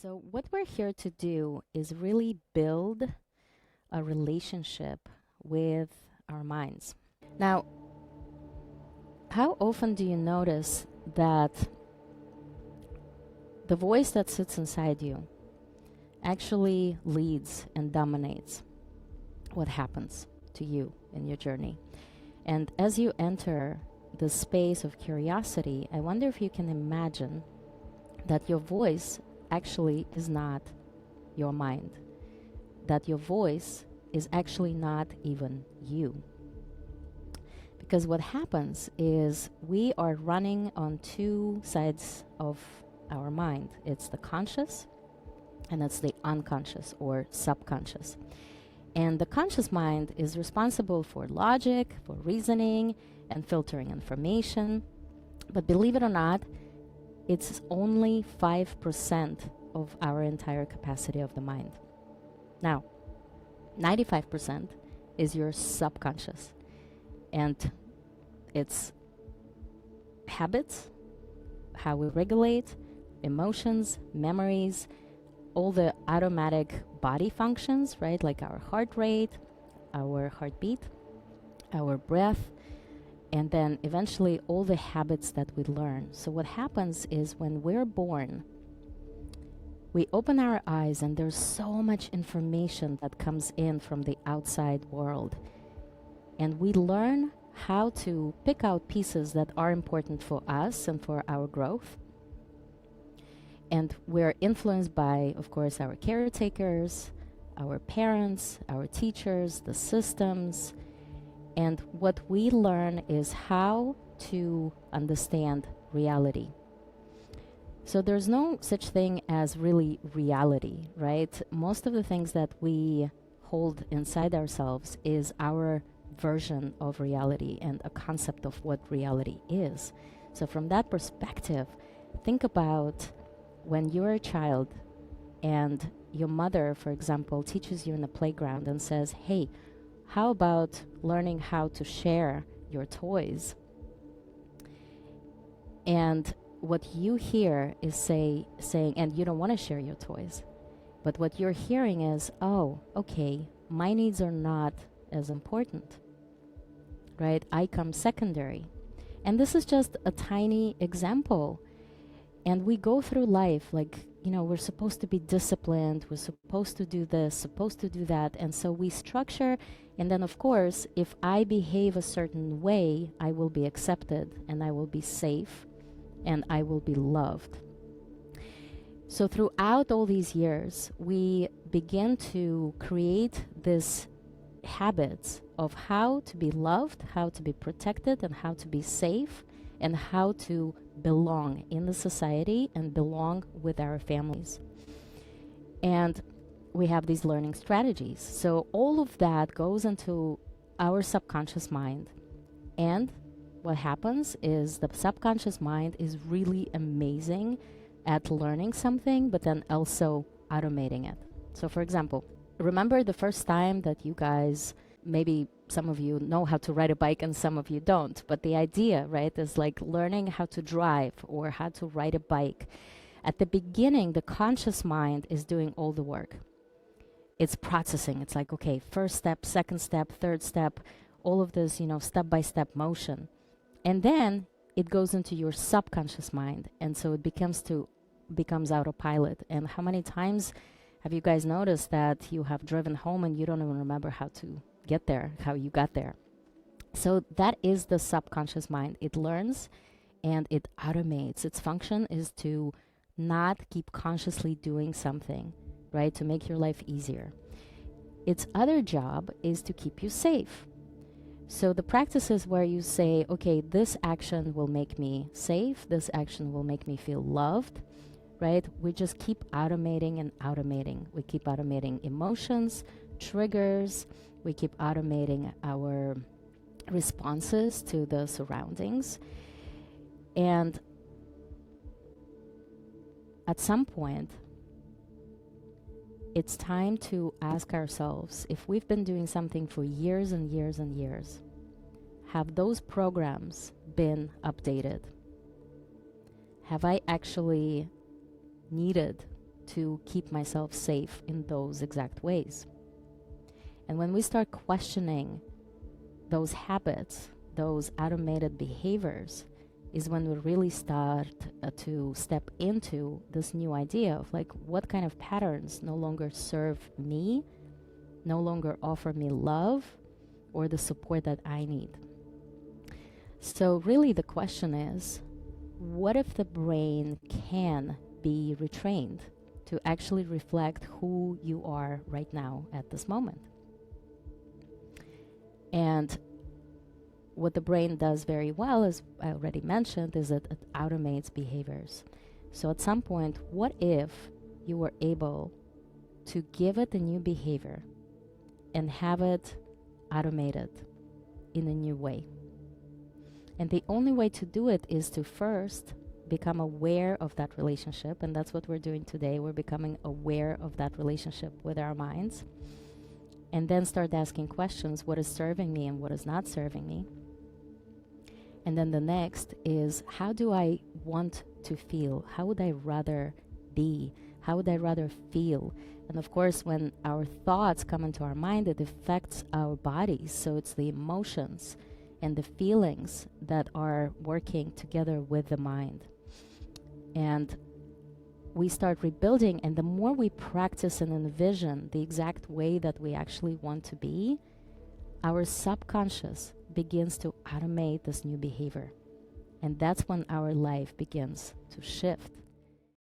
So, what we're here to do is really build a relationship with our minds. Now, how often do you notice that the voice that sits inside you actually leads and dominates what happens to you in your journey? And as you enter the space of curiosity, I wonder if you can imagine that your voice actually is not your mind, that your voice is actually not even you. Because what happens is we are running on two sides of our mind. It's the conscious and it's the unconscious or subconscious. And the conscious mind is responsible for logic, for reasoning, and filtering information. But believe it or not, it's only 5% of our entire capacity of the mind. Now, 95% is your subconscious. And it's habits, how we regulate, emotions, memories, all the automatic body functions, right? Like our heart rate, our heartbeat, our breath, and then eventually all the habits that we learn. So what happens is when we're born, we open our eyes and there's so much information that comes in from the outside world. And we learn how to pick out pieces that are important for us and for our growth. And we're influenced by, of course, our caretakers, our parents, our teachers, the systems. And what we learn is how to understand reality. So there's no such thing as really reality, right? Most of the things that we hold inside ourselves is our version of reality and a concept of what reality is. So from that perspective, think about when you're a child and your mother, for example, teaches you in the playground and says, hey, how about learning how to share your toys? And what you hear is saying, and you don't want to share your toys, but what you're hearing is, oh, okay, my needs are not as important, right? I come secondary. And this is just a tiny example. And we go through life like, you know, we're supposed to be disciplined, we're supposed to do this, supposed to do that. And so we structure, and then of course, if I behave a certain way, I will be accepted and I will be safe and I will be loved. So throughout all these years, we begin to create this habits of how to be loved, how to be protected, and how to be safe, and how to belong in the society and belong with our families. And we have these learning strategies. So all of that goes into our subconscious mind. And what happens is the subconscious mind is really amazing at learning something, but then also automating it. So for example, remember the first time that you guys, maybe some of you know how to ride a bike and some of you don't, but the idea, right, is like learning how to drive or how to ride a bike. At the beginning, the conscious mind is doing all the work. It's processing. It's like, okay, first step, second step, third step, all of this, you know, step-by-step motion. And then it goes into your subconscious mind. And so it becomes autopilot. And how many times have you guys noticed that you have driven home and you don't even remember how to get there, how you got there? So that is the subconscious mind. It learns and it automates. Its function is to not keep consciously doing something, right? To make your life easier. Its other job is to keep you safe. So the practices where you say, okay, this action will make me safe, this action will make me feel loved, right? We just keep automating and automating. We keep automating emotions, triggers. We keep automating our responses to the surroundings. And at some point, it's time to ask ourselves, if we've been doing something for years and years and years, have those programs been updated? Have I actually needed to keep myself safe in those exact ways. And when we start questioning those habits, those automated behaviors, is when we really start to step into this new idea of like, what kind of patterns no longer serve me, no longer offer me love or the support that I need. So really the question is, what if the brain can be retrained to actually reflect who you are right now at this moment? And what the brain does very well, as I already mentioned, is that it automates behaviors. So at some point, what if you were able to give it a new behavior and have it automated in a new way? And the only way to do it is to first become aware of that relationship. And that's what we're doing today. We're becoming aware of that relationship with our minds. And then start asking questions, what is serving me and what is not serving me? And then the next is, how do I want to feel? How would I rather be? How would I rather feel? And of course, when our thoughts come into our mind, it affects our bodies. So it's the emotions and the feelings that are working together with the mind. And we start rebuilding, and the more we practice and envision the exact way that we actually want to be, our subconscious begins to automate this new behavior. And that's when our life begins to shift.